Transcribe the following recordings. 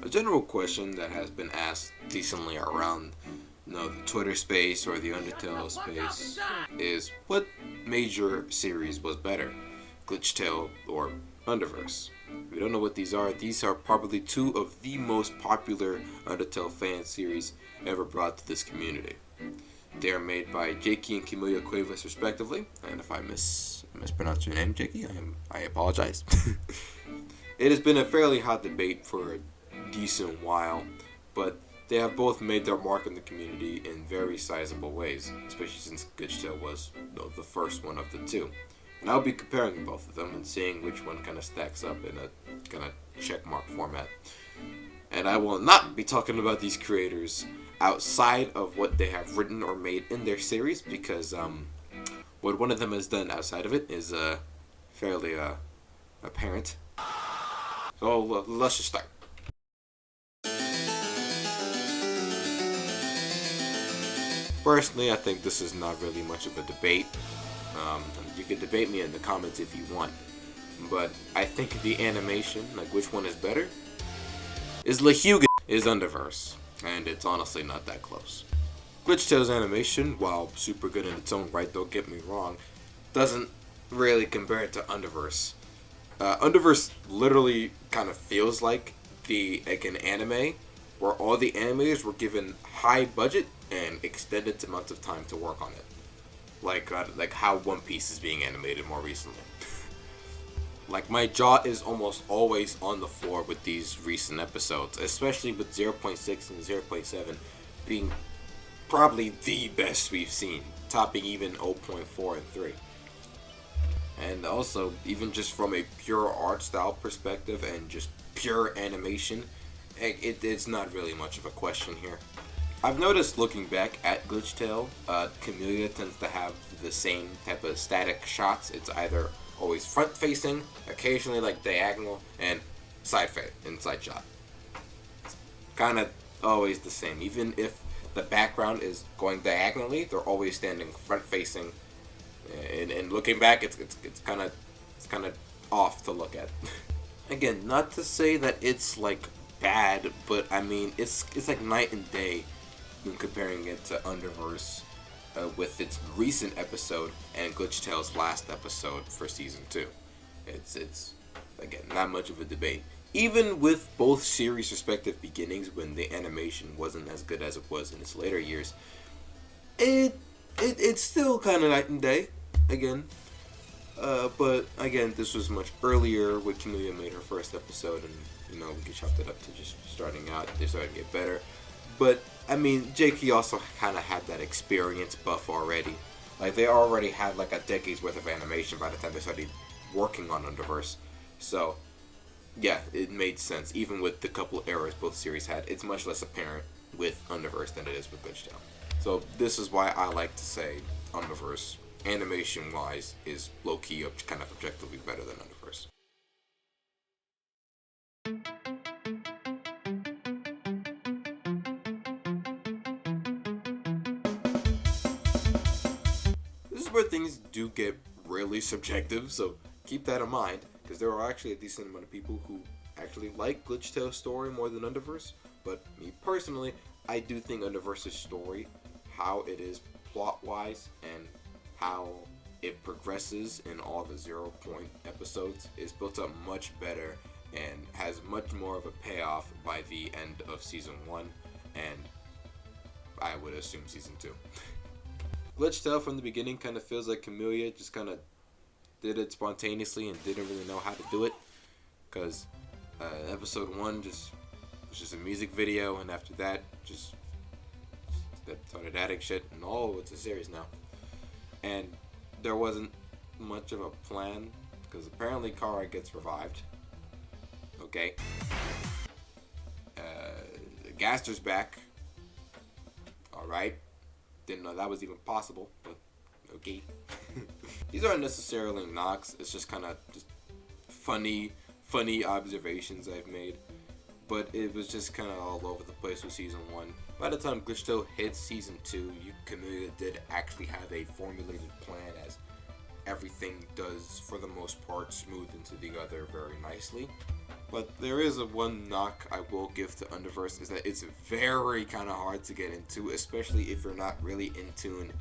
A general question that has been asked decently around the Twitter space or the Undertale space is what major series was better, GlitchTale or Underverse? If you don't know what these are probably two of the most popular Undertale fan series ever brought to this community. They are made by Jakey and Camilla Cuevas respectively, and if I mispronounce your name, Jakey, I apologize. It has been a fairly hot debate for a decent while, but they have both made their mark in the community in very sizable ways, especially since GlitchTale was the first one of the two. And I'll be comparing both of them and seeing which one kind of stacks up in a kind of checkmark format. And I will not be talking about these creators outside of what they have written or made in their series, because what one of them has done outside of it is fairly apparent. So let's just start. Personally, I think this is not really much of a debate. You can debate me in the comments if you want, but I think the animation, like which one is better, is Underverse, and it's honestly not that close. GlitchTale's animation, while super good in its own right, don't get me wrong, doesn't really compare it to Underverse. Underverse literally kind of feels like an anime where all the animators were given high budget and extended amounts of time to work on it, like how One Piece is being animated more recently. Like, my jaw is almost always on the floor with these recent episodes, especially with 0.6 and 0.7 being probably the best we've seen, topping even 0.4 and 3. And also, even just from a pure art style perspective and just pure animation, it's not really much of a question here. I've noticed looking back at GlitchTale, Camilla tends to have the same type of static shots. It's either always front facing, occasionally like diagonal, and side shot. It's kind of always the same. Even if the background is going diagonally, they're always standing front facing. And looking back, it's kind of off to look at. Again, not to say that it's like bad, but I mean it's like night and day when comparing it to Underverse with its recent episode and GlitchTale's last episode for season 2. It's again not much of a debate. Even with both series' respective beginnings, when the animation wasn't as good as it was in its later years, it's still kind of night and day. Again, but again, this was much earlier when Camilla made her first episode, and we could chalk it up to just starting out. They're starting to get better, but I mean, Jakey also kind of had that experience buff already. Like, they already had like a decade's worth of animation by the time they started working on Underverse. So, yeah, it made sense. Even with the couple errors both series had, it's much less apparent with Underverse than it is with GlitchTale. So this is why I like to say Underverse, animation-wise, is low-key kind of objectively better than Underverse. This is where things do get really subjective, so keep that in mind, because there are actually a decent amount of people who actually like GlitchTale's story more than Underverse, but me personally, I do think Underverse's story, how it is plot-wise, and how it progresses in all the 0 point episodes, is built up much better and has much more of a payoff by the end of season 1, and I would assume season 2. GlitchTale from the beginning kind of feels like Camilla just kind of did it spontaneously and didn't really know how to do it, because episode 1 was just a music video, and after that just started adding shit, and it's a series now. And there wasn't much of a plan, because apparently Kara gets revived. Okay. Gaster's back. Alright. Didn't know that was even possible, but okay. These aren't necessarily knocks, it's just kind of just funny observations I've made. But it was just kind of all over the place with season 1. By the time GlitchTale hit season 2, Camilla did actually have a formulated plan, as everything does, for the most part, smooth into the other very nicely. But there is a one knock I will give to Underverse is that it's very kind of hard to get into, especially if you're not really in tune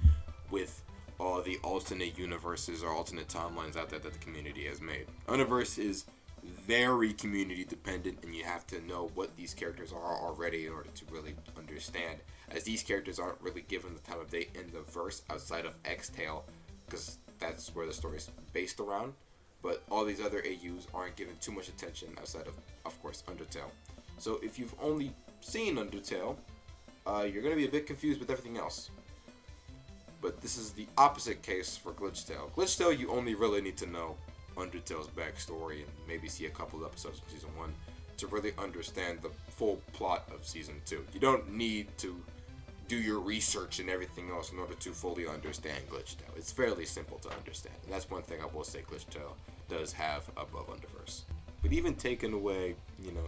with all the alternate universes or alternate timelines out there that the community has made. Underverse is very community dependent, and you have to know what these characters are already in order to really understand, as these characters aren't really given the time of day in the verse outside of X-Tale, because that's where the story is based around. But all these other AUs aren't given too much attention outside of course, Undertale. So if you've only seen Undertale, you're going to be a bit confused with everything else. But this is the opposite case for GlitchTale. GlitchTale, you only really need to know Undertale's backstory and maybe see a couple episodes of Season 1 to really understand the full plot of Season 2. You don't need to do your research and everything else in order to fully understand GlitchTale. It's fairly simple to understand, and that's one thing I will say GlitchTale does have above Underverse. But even taking away,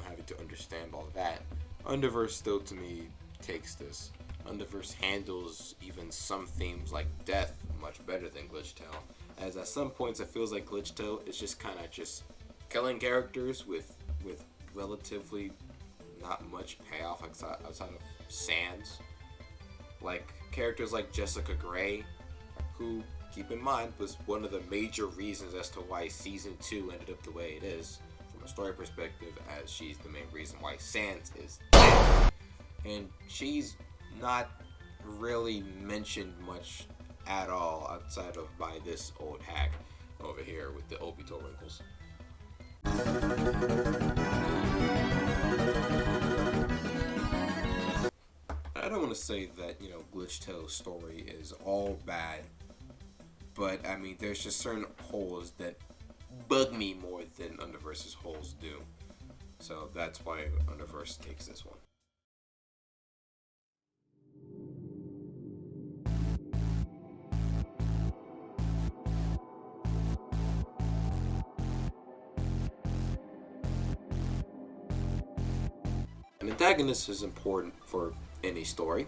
having to understand all that, Underverse still to me takes this. Underverse handles even some themes like death much better than GlitchTale, as at some points it feels like GlitchTale is just kind of just killing characters with relatively not much payoff outside of Sans. Like characters like Jessica Gray, who, keep in mind, was one of the major reasons as to why Season 2 ended up the way it is, from a story perspective, as she's the main reason why Sans is dead. And she's not really mentioned much at all outside of by this old hack over here with the Obito wrinkles. I don't want to say that, GlitchTale's story is all bad, but I mean, there's just certain holes that bug me more than Underverse's holes do. So that's why Underverse takes this one. An antagonist is important for any story,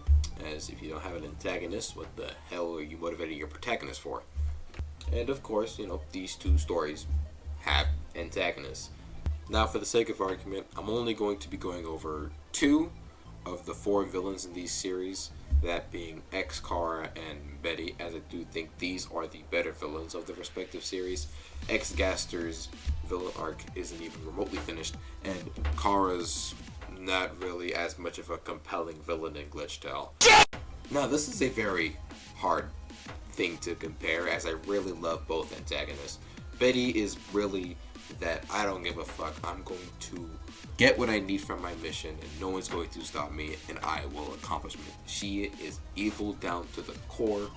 as if you don't have an antagonist, what the hell are you motivating your protagonist for? And of course, these two stories have antagonists. Now, for the sake of argument, I'm only going to be going over 2 of the 4 villains in these series, that being X-Kara and Betty, as I do think these are the better villains of the respective series. X-Gaster's villain arc isn't even remotely finished, and Kara's not really as much of a compelling villain in GlitchTale. Now, this is a very hard thing to compare, as I really love both antagonists. Betty is really that I don't give a fuck. I'm going to get what I need from my mission, and no one's going to stop me, and I will accomplish it. She is evil down to the core,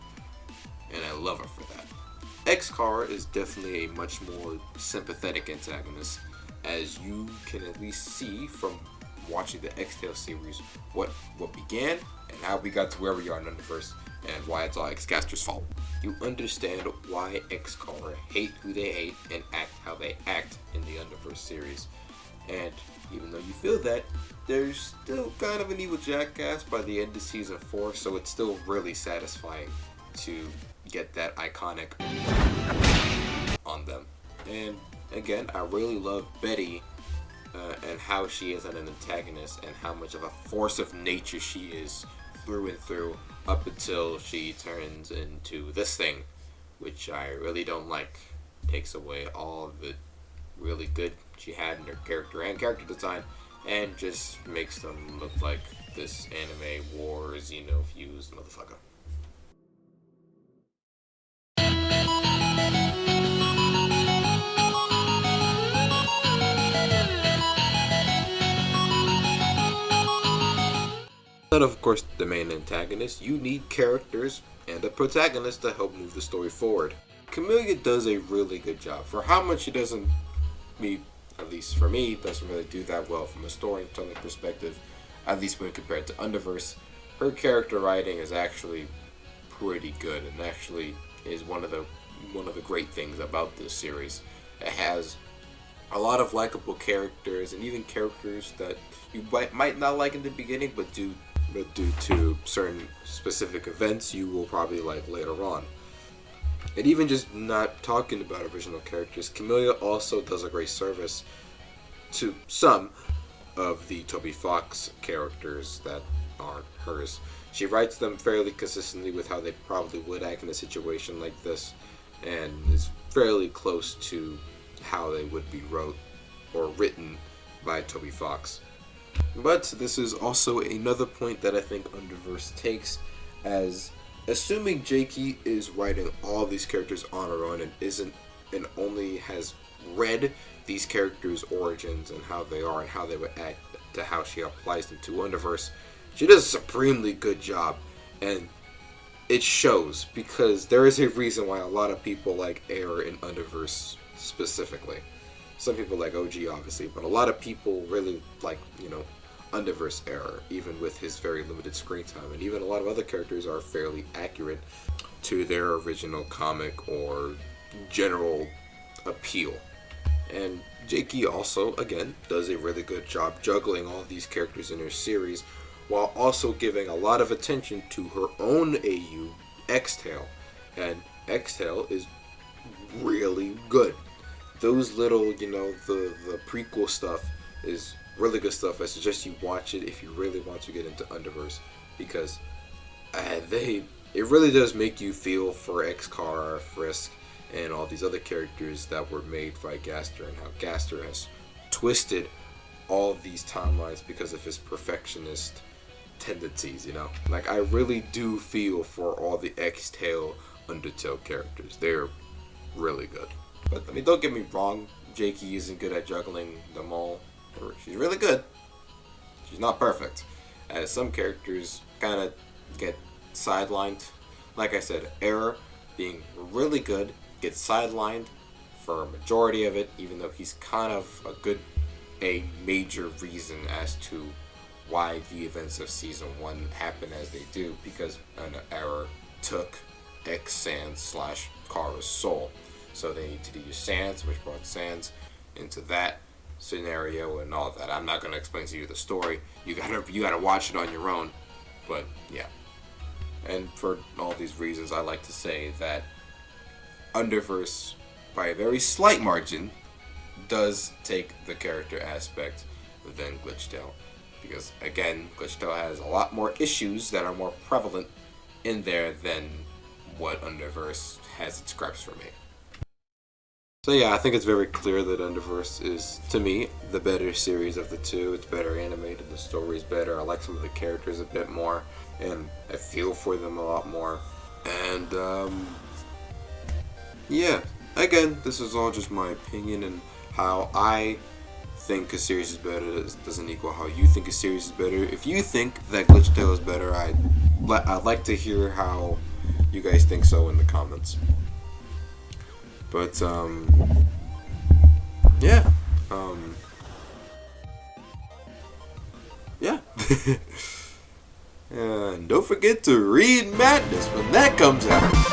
and I love her for that. X-Kara is definitely a much more sympathetic antagonist, as you can at least see from watching the X-Tale series what began and how we got to where we are in Underverse, and why it's all X-Gaster's fault. You understand why X-Kara hate who they hate and act how they act in the Underverse series. And even though you feel that, there's still kind of an evil jackass by the end of Season 4, so it's still really satisfying to get that iconic on them. And again, I really love Betty and how she is an antagonist and how much of a force of nature she is through and through, up until she turns into this thing, which I really don't like. Takes away all of the really good she had in her character and character design, and just makes them look like this anime war fused motherfucker. But of course, the main antagonist, you need characters and a protagonist to help move the story forward. Camellia does a really good job. For how much she doesn't, at least for me, doesn't really do that well from a storytelling perspective, at least when compared to Underverse, her character writing is actually pretty good, and actually is one of the great things about this series. It has a lot of likable characters, and even characters that you might not like in the beginning, but due to certain specific events you will probably like later on. And even just not talking about original characters, Camellia also does a great service to some of the Toby Fox characters that aren't hers. She writes them fairly consistently with how they probably would act in a situation like this, and is fairly close to how they would be wrote or written by Toby Fox. But this is also another point that I think Underverse takes, as assuming Jakey is writing all these characters on her own and only has read these characters' origins and how they are and how they would act to how she applies them to Underverse, she does a supremely good job, and it shows, because there is a reason why a lot of people like Error in Underverse specifically. Some people like OG, obviously, but a lot of people really like, Underverse Error, even with his very limited screen time. And even a lot of other characters are fairly accurate to their original comic or general appeal. And Jakey also, again, does a really good job juggling all these characters in her series, while also giving a lot of attention to her own AU, GlitchTale. And GlitchTale is really good. Those little, the prequel stuff is really good stuff. I suggest you watch it if you really want to get into Underverse, because it really does make you feel for X-Car, Frisk, and all these other characters that were made by Gaster, and how Gaster has twisted all of these timelines because of his perfectionist tendencies, Like, I really do feel for all the GlitchTale Undertale characters. They're really good. But, don't get me wrong, Jakey isn't good at juggling them all. She's really good. She's not perfect, as some characters kind of get sidelined. Like I said, Error, being really good, gets sidelined for a majority of it, even though he's kind of a major reason as to why the events of Season 1 happen as they do, because an Error took Sans/Kara's soul. So they needed to use Sans, which brought Sans into that scenario and all that. I'm not going to explain to you the story. You gotta watch it on your own. But yeah. And for all these reasons, I like to say that Underverse, by a very slight margin, does take the character aspect than GlitchTale. Because, again, GlitchTale has a lot more issues that are more prevalent in there than what Underverse has its gripes for me. So yeah, I think it's very clear that Underverse is, to me, the better series of the two. It's better animated, the story's better, I like some of the characters a bit more, and I feel for them a lot more. And, yeah, again, this is all just my opinion, and how I think a series is better doesn't equal how you think a series is better. If you think that GlitchTale is better, I'd like to hear how you guys think so in the comments. But, yeah. Yeah. And don't forget to read Madness when that comes out.